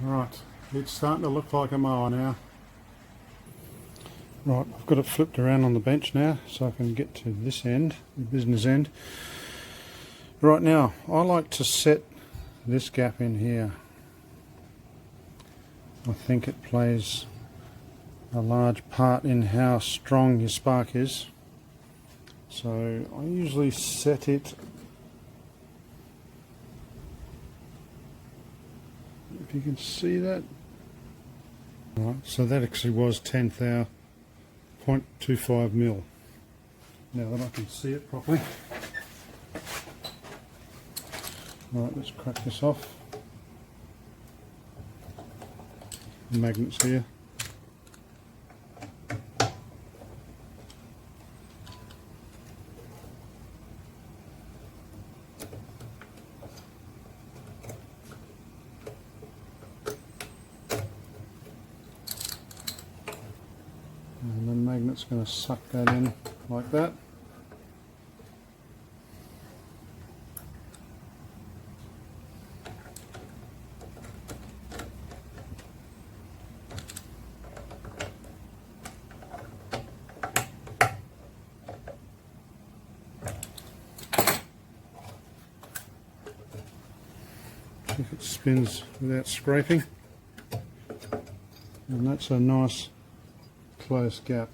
Right, it's starting to look like a mower now. Right, I've got it flipped around on the bench now so I can get to this end, the business end. Right now, I like to set this gap in here. I think it plays a large part in how strong your spark is. So I usually set it, if you can see that. Right, so that actually was 10,000.25 mil. Now that I can see it properly. Right, let's crack this off. The magnets here. And the magnet's going to suck that in like that. If it spins without scraping, and that's a nice close gap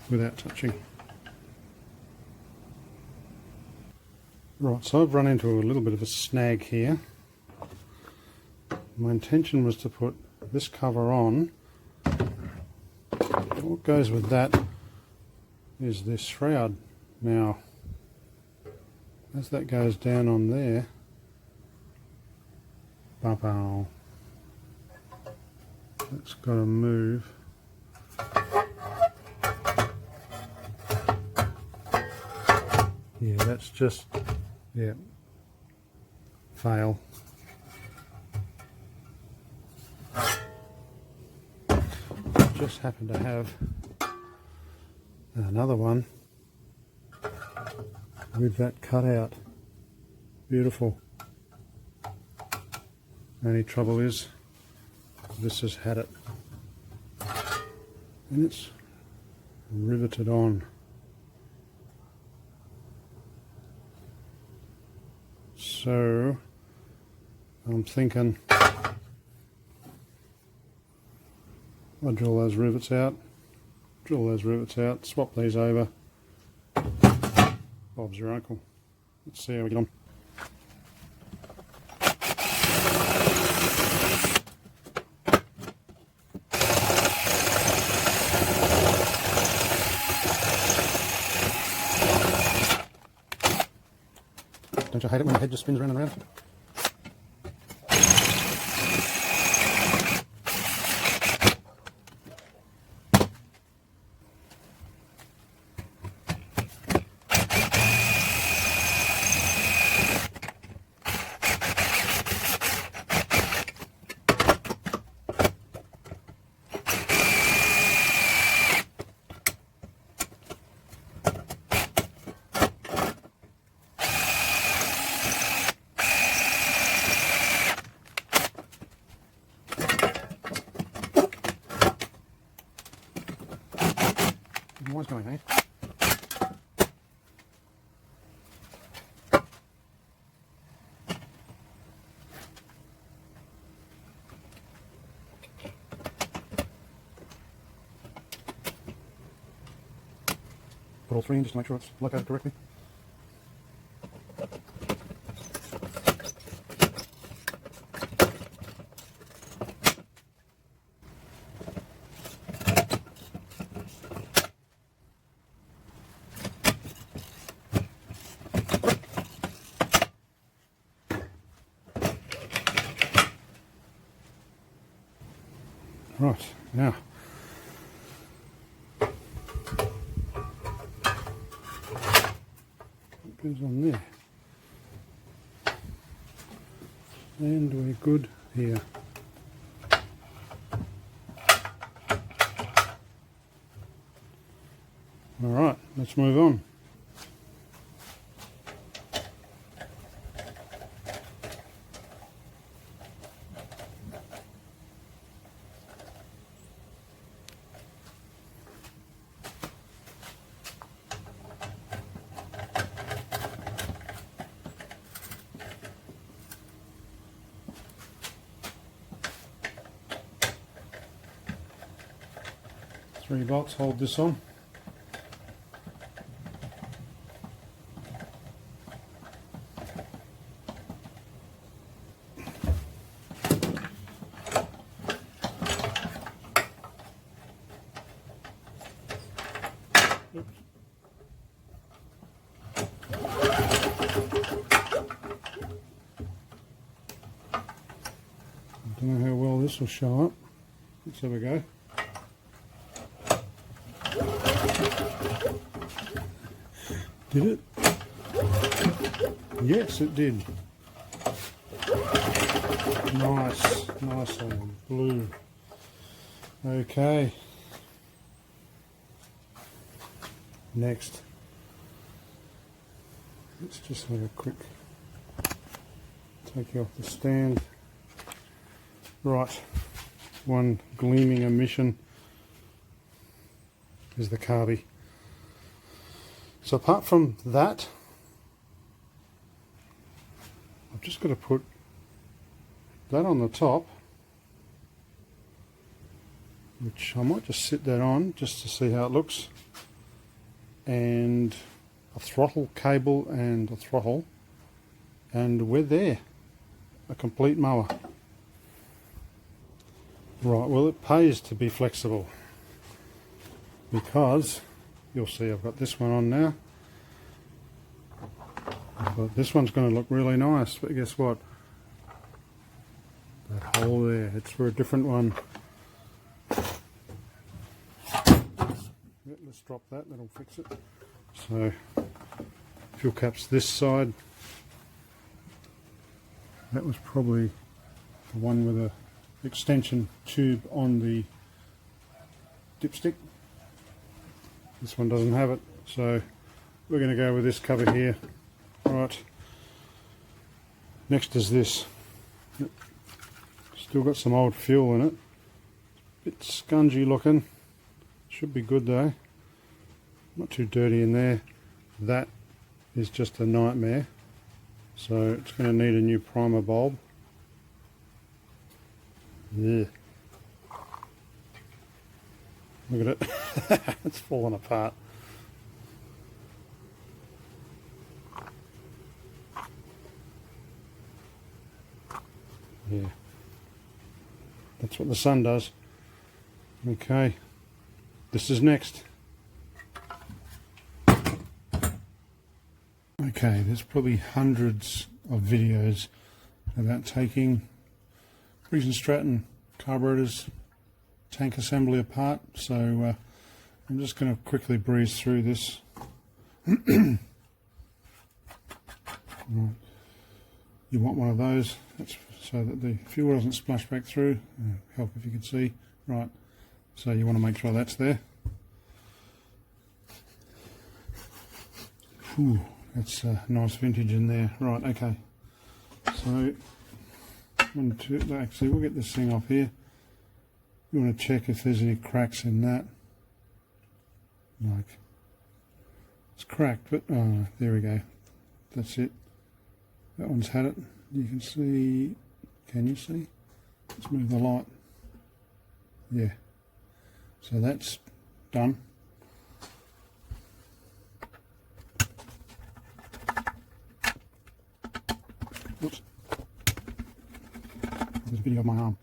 without touching. Right, so I've run into a little bit of a snag here. My intention was to put this cover on. What goes with that is this shroud. Now, as that goes down on there, that's got to move. Yeah, that's just, yeah, fail. Just happen to have another one with that cut out. Beautiful. Only trouble is this has had it and it's riveted on. So I'm thinking I'll drill those rivets out, swap these over. Bob's your uncle. Let's see how we get on. Don't you hate it when the head just spins around and around? What's going on? Put all three in just to make sure it's located correctly. Right, now what goes on there? And we're good here. Alright, let's move on. 3 bolts hold this on. I don't know how well this will show up. Let's have a go. Did it? Yes, it did. Nice, nice and blue. Okay. Next, let's just have a quick take you off the stand. Right, one gleaming emission is the carby. So apart from that, I've just got to put that on the top, which I might just sit that on just to see how it looks, and a throttle cable and a throttle, and we're there, a complete mower. Right, well, it pays to be flexible, because you'll see I've got this one on now. But this one's going to look really nice, but guess what? That hole there, it's for a different one. Let's drop that, that'll fix it. So, fuel cap's this side. That was probably the one with a extension tube on the dipstick. This one doesn't have it, so we're going to go with this cover here. Right, next is this. Still got some old fuel in it, bit scungy looking, should be good though, not too dirty in there. That is just a nightmare, so it's going to need a new primer bulb. Yeah. Look at it. It's falling apart. Yeah. That's what the sun does. Okay. This is next. Okay, there's probably hundreds of videos about taking Briggs & Stratton carburetors, tank assembly apart, so I'm just going to quickly breeze through this. Right. You want one of those, that's so that the fuel doesn't splash back through. Help if you can see. Right, so you want to make sure that's there. Whew, that's a nice vintage in there. Right, okay. So, actually we'll get this thing off here. You want to check if there's any cracks in that. Like, it's cracked, but oh, there we go. That's it. That one's had it. You can see, can you see? Let's move the light. Yeah. So that's done. Oops. There's a video of my arm.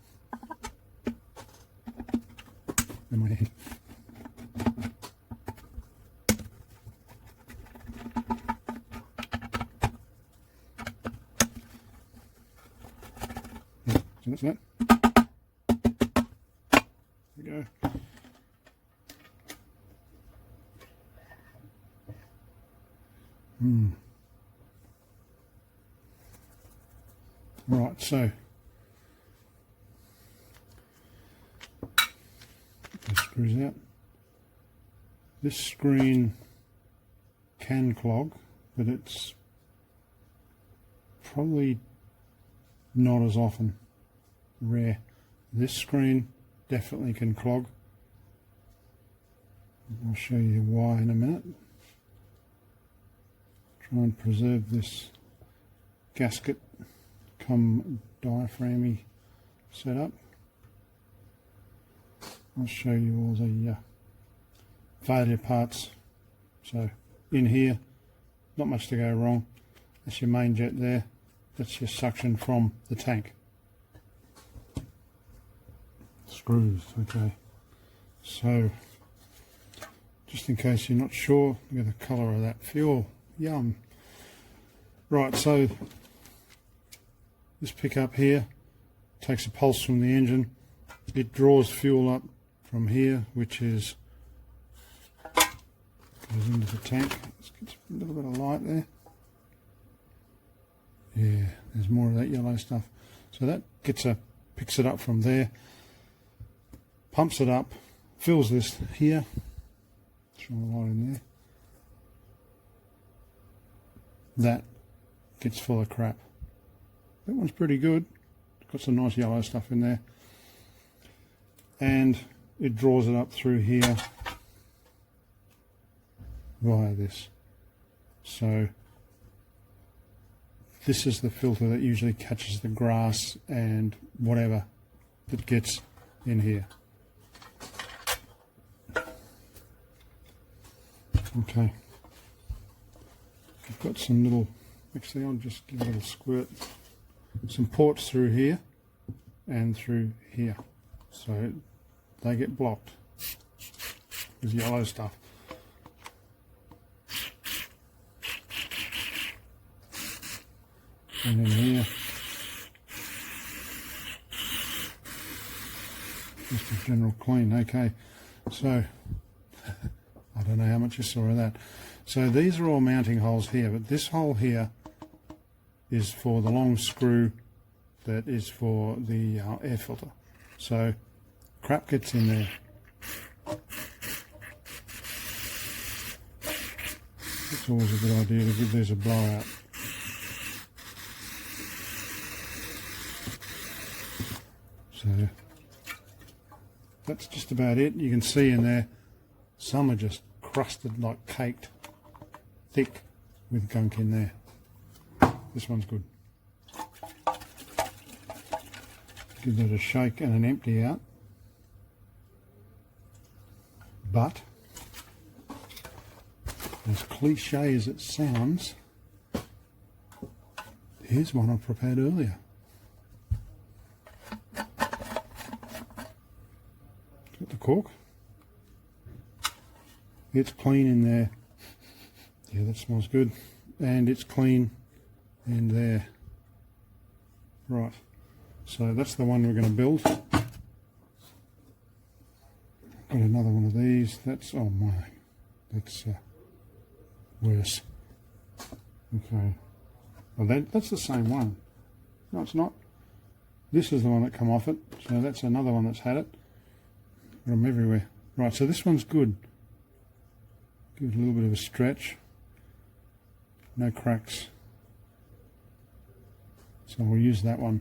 In my hand. So that's that. There we go. Right, so the screws out. This screen can clog, but it's probably not as often. Rare. This screen definitely can clog. I'll show you why in a minute. Try and preserve this gasket come diaphragmy setup. I'll show you all the failure parts. So in here, not much to go wrong. That's your main jet there. That's your suction from the tank. Screws, okay. So, just in case you're not sure, look at the colour of that fuel. Yum. Right, so this pickup here takes a pulse from the engine. It draws fuel up from here, which is goes into the tank. Let's get a little bit of light there. Yeah, there's more of that yellow stuff. So that picks it up from there, pumps it up, fills this here. Shine the light in there. That gets full of crap. That one's pretty good. It's got some nice yellow stuff in there. And it draws it up through here via this. So this is the filter that usually catches the grass and whatever that gets in here. Okay. I've got some little, actually I'll just give a little squirt. Some ports through here and through here. So they get blocked. There's yellow stuff. And then here, just a general clean. Okay, so I don't know how much you saw of that. So these are all mounting holes here, but this hole here is for the long screw that is for the air filter. So crap gets in there. It's always a good idea to give these a blowout. So that's just about it. You can see in there, some are just crusted, like caked, thick with gunk in there. This one's good. Give that a shake and an empty out. But, as cliche as it sounds, here's one I prepared earlier. Got the cork. It's clean in there. Yeah, that smells good. And it's clean in there. Right. So that's the one we're going to build. Got another one of these. That's, oh my, that's worse. Okay. Well, that's the same one. No, it's not. This is the one that come off it. So that's another one that's had it. Got them everywhere. Right, so this one's good. Give it a little bit of a stretch. No cracks. So we'll use that one.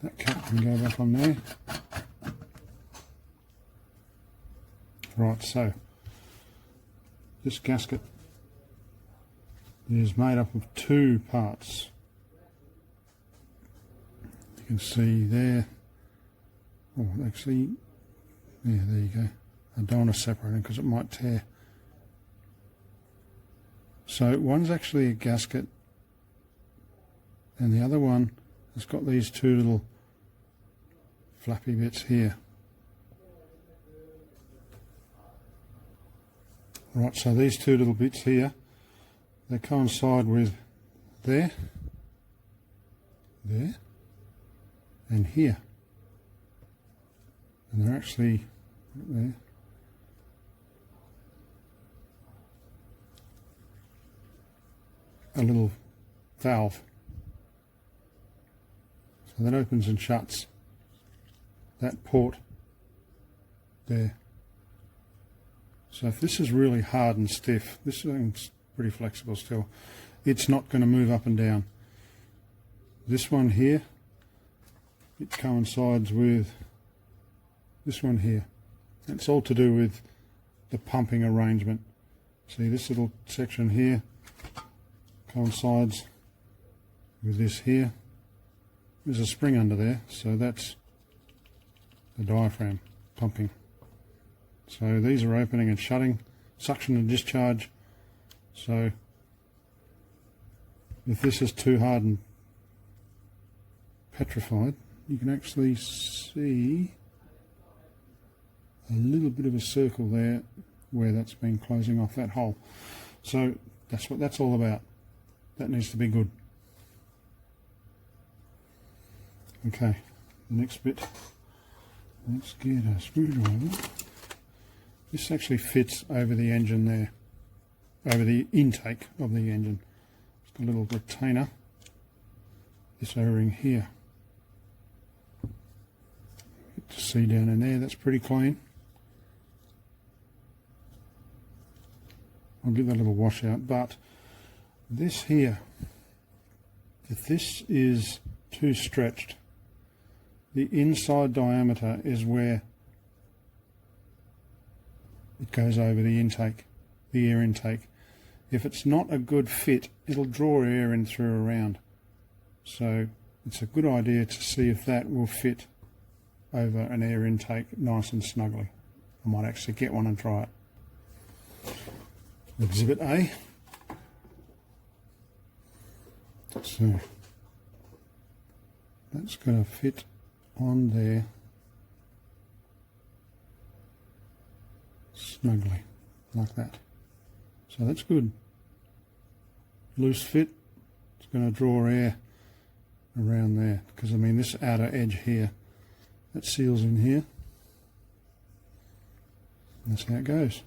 That cap can go back on there. Right, so this gasket is made up of two parts. You can see there. Oh, actually, yeah, there you go. I don't want to separate them because it might tear. So one's actually a gasket and the other one has got these two little flappy bits here. Right, so these two little bits here, they coincide with there, and here. And they're actually there. A little valve. So that opens and shuts that port there. So if this is really hard and stiff, this thing's pretty flexible still, it's not going to move up and down. This one here, it coincides with this one here. It's all to do with the pumping arrangement. See, this little section here coincides with this here. There's a spring under there, so that's the diaphragm. pumping. So these are opening and shutting, suction and discharge. So if this is too hard and petrified, you can actually see a little bit of a circle there where that's been closing off that hole. So that's what that's all about. That needs to be good. Okay, the next bit. Let's get a screwdriver. This actually fits over the engine there, over the intake of the engine. It's got a little retainer. This O-ring here. Get to see down in there, that's pretty clean. I'll give that a little wash out, but this here, if this is too stretched, the inside diameter is where it goes over the intake, the air intake. If it's not a good fit, it'll draw air in through around. So it's a good idea to see if that will fit over an air intake nice and snugly. I might actually get one and try it. Exhibit A. So that's going to fit on there snugly, like that. So that's good. Loose fit, it's going to draw air around there, because I mean this outer edge here, that seals in here. And that's how it goes.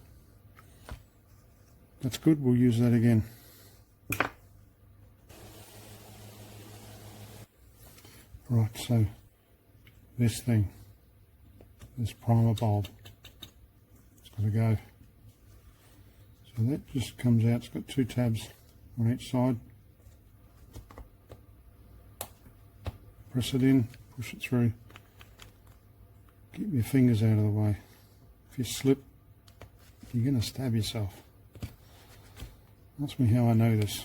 That's good, we'll use that again. Right, so this thing, this primer bulb, it's got to go. So that just comes out, it's got two tabs on each side. Press it in, push it through. Keep your fingers out of the way. If you slip, you're going to stab yourself. Ask me how I know this.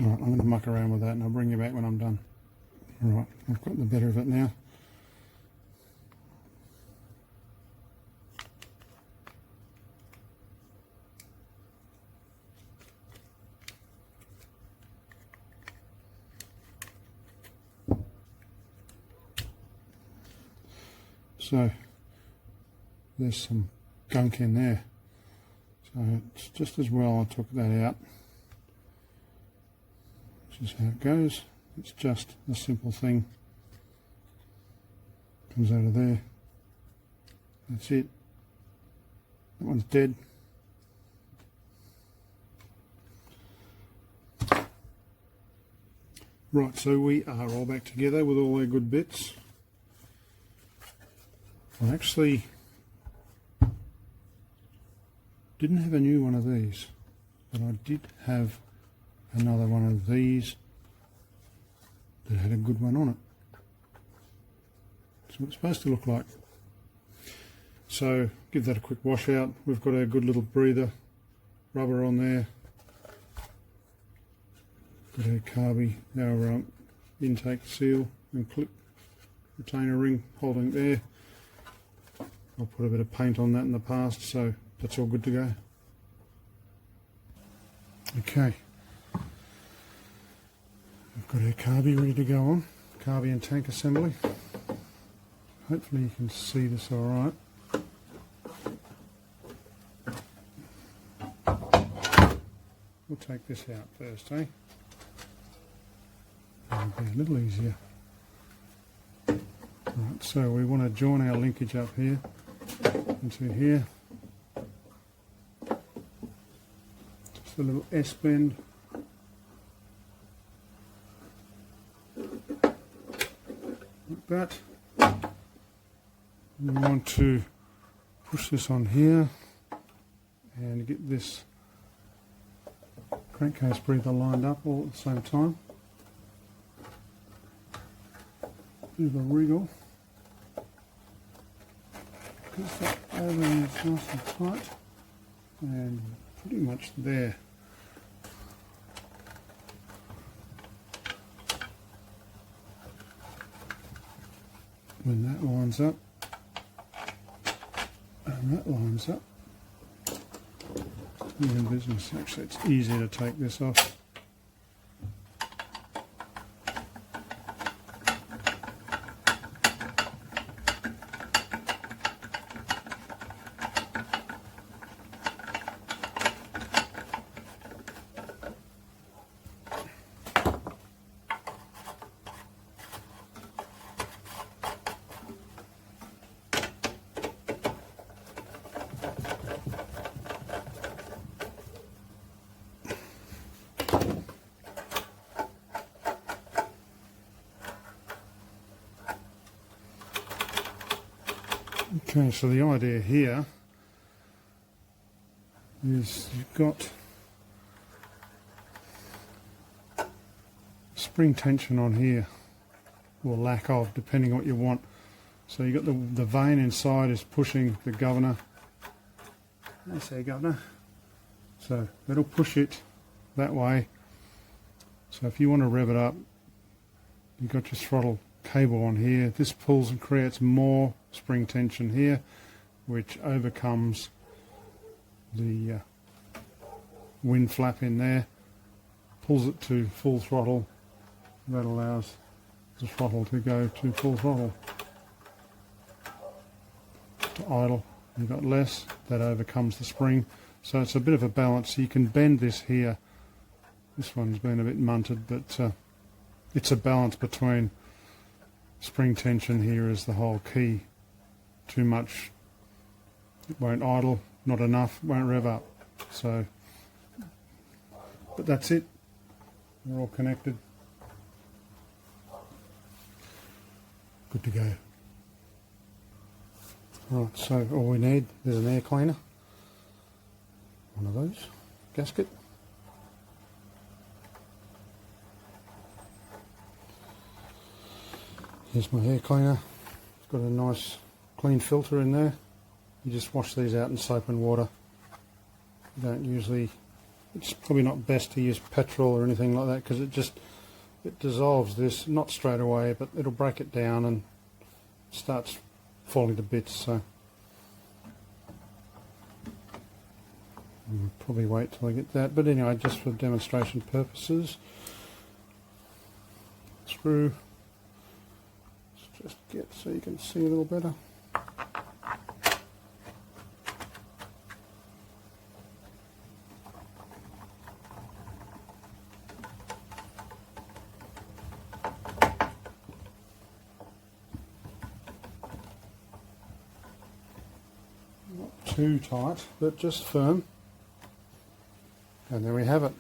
Alright, I'm going to muck around with that and I'll bring you back when I'm done. Alright, I've got the better of it now. So there's some gunk in there, so it's just as well I took that out. This is how it goes. It's just a simple thing. Comes out of there. That's it. That one's dead. Right, so we are all back together with all our good bits. I actually didn't have a new one of these, but I did have another one of these that had a good one on it. That's what it's supposed to look like. So give that a quick wash out. We've got our good little breather rubber on there. Got our carby, our intake seal and clip retainer ring holding it there. I'll put a bit of paint on that in the past, so that's all good to go. Okay. We've got our carby ready to go on. Carby and tank assembly. Hopefully you can see this alright. We'll take this out first, eh? That'll be a little easier. Right, so we want to join our linkage up here into here. Just a little S-bend. Like that. We want to push this on here and get this crankcase breather lined up all at the same time. Bit of a wriggle. because that oven is nice and tight and pretty much there. When that lines up and that lines up, you're in business. Actually, it's easier to take this off. Okay, so the idea here is you've got spring tension on here, or lack of, depending on what you want. So you've got the vane inside is pushing the governor. I say governor. So that'll push it that way. So if you want to rev it up, you've got your throttle cable on here. This pulls and creates more spring tension here, which overcomes the wind flap in there, pulls it to full throttle. That allows the throttle to go to full throttle. To idle, you've got less, that overcomes the spring. So it's a bit of a balance. You can bend this here. This one's been a bit munted, but it's a balance between spring tension here is the whole key. Too much, it won't idle, not enough, won't rev up. So, but that's it. They're all connected. Good to go. Right, so all we need, there's an air cleaner. One of those, gasket. Here's my air cleaner. It's got a nice clean filter in there. You just wash these out in soap and water. You don't usually, it's probably not best to use petrol or anything like that, because it dissolves this, not straight away, but it'll break it down and starts falling to bits. So I'll probably wait till I get that, but anyway, just for demonstration purposes, screw. Just get so you can see a little better. Not too tight, but just firm. And there we have it.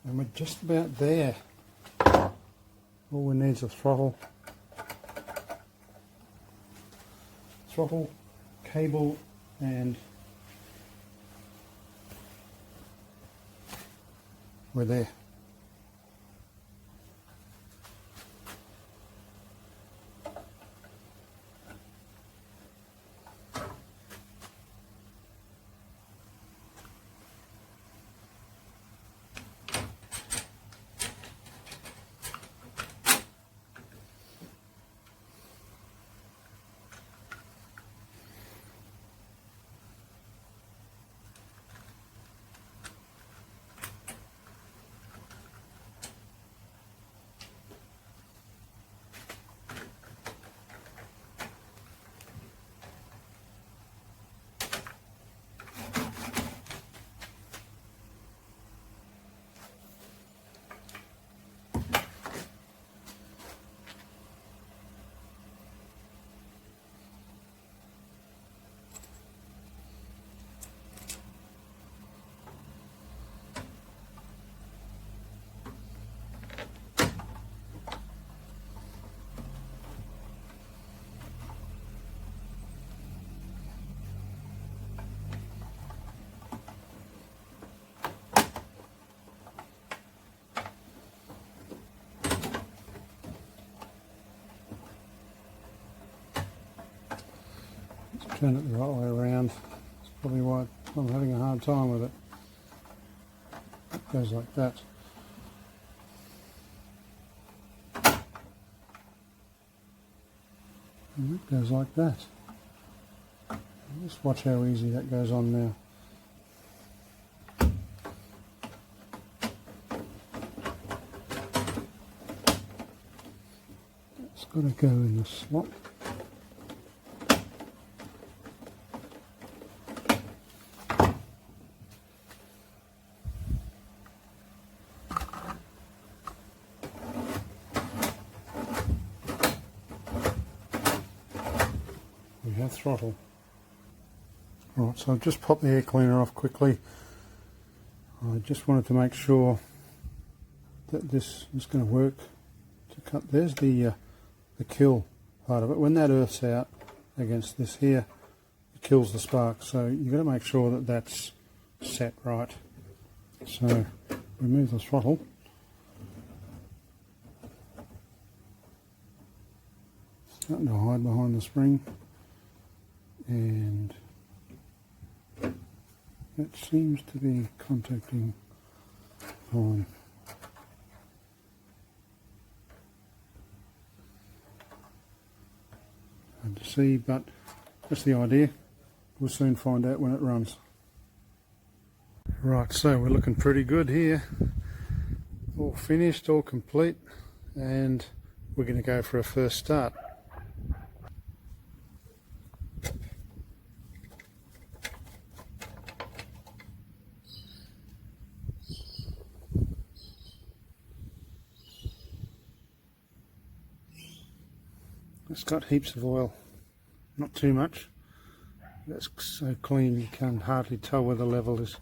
And we're just about there. All we need is a throttle. Throttle, cable, and we're there. turn it the right way around. That's probably why I'm having a hard time with it. It goes like that. And it goes like that. Just watch how easy that goes on now. It's got to go in the slot. We have throttle. Right, so I've just popped the air cleaner off quickly. I just wanted to make sure that this is going to work to cut. There's the kill part of it. When that earths out against this here, it kills the spark. So you've got to make sure that that's set right. So remove the throttle. Starting to hide behind the spring, and it seems to be contacting fine. Hard to see, but that's the idea. We'll soon find out when it runs. Right, so we're looking pretty good here. All finished, all complete, and we're going to go for a first start. It's got heaps of oil, not too much. That's so clean you can hardly tell where the level is.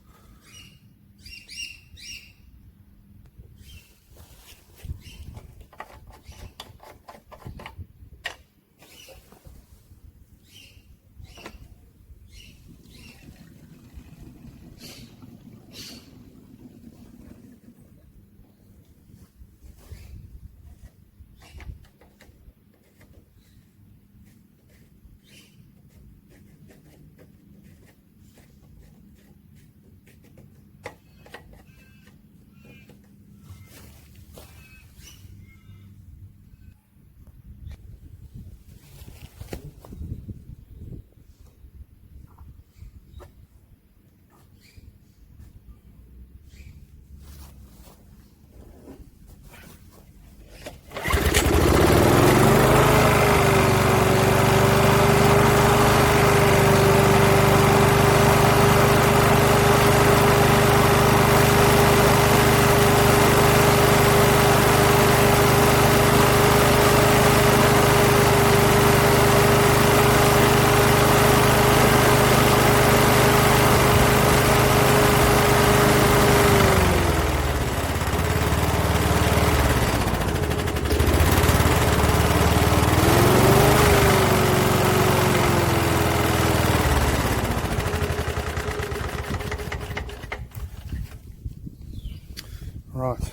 Right,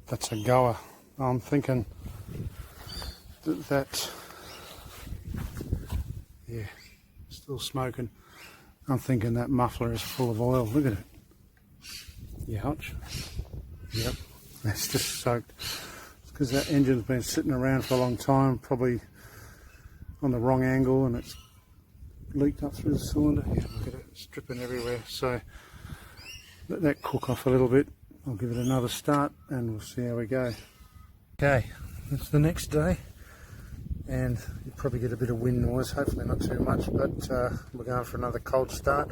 that's a goer. I'm thinking that yeah, still smoking. I'm thinking that muffler is full of oil. Look at it. Youch. Yep, that's just soaked. It's because that engine's been sitting around for a long time, probably on the wrong angle, and it's leaked up through the cylinder. Yeah, look at it, it's dripping everywhere. So let that cook off a little bit. I'll give it another start and we'll see how we go. Okay, it's the next day and you probably get a bit of wind noise, hopefully not too much, but we're going for another cold start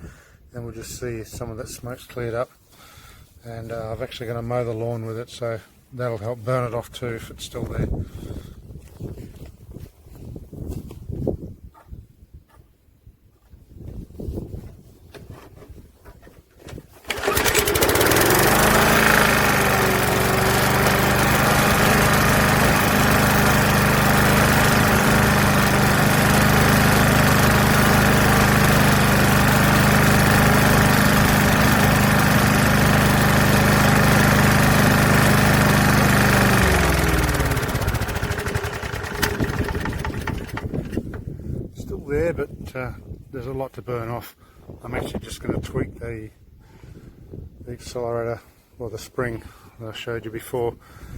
and we'll just see if some of that smoke's cleared up. And I'm actually going to mow the lawn with it, so that'll help burn it off too if it's still there. there's a lot to burn off. I'm actually just going to tweak the accelerator, or the spring that I showed you before.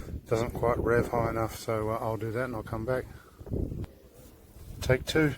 It doesn't quite rev high enough, so I'll do that and I'll come back. Take two.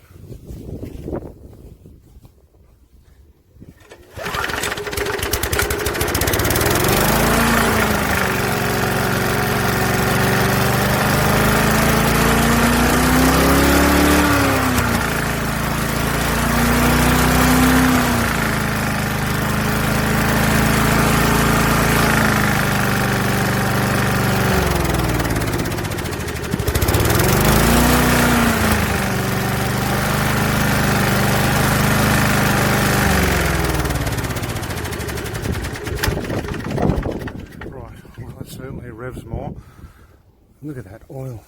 Revs more. Look at that oil.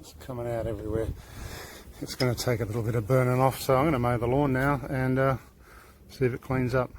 It's coming out everywhere. It's going to take a little bit of burning off, so I'm going to mow the lawn now and see if it cleans up.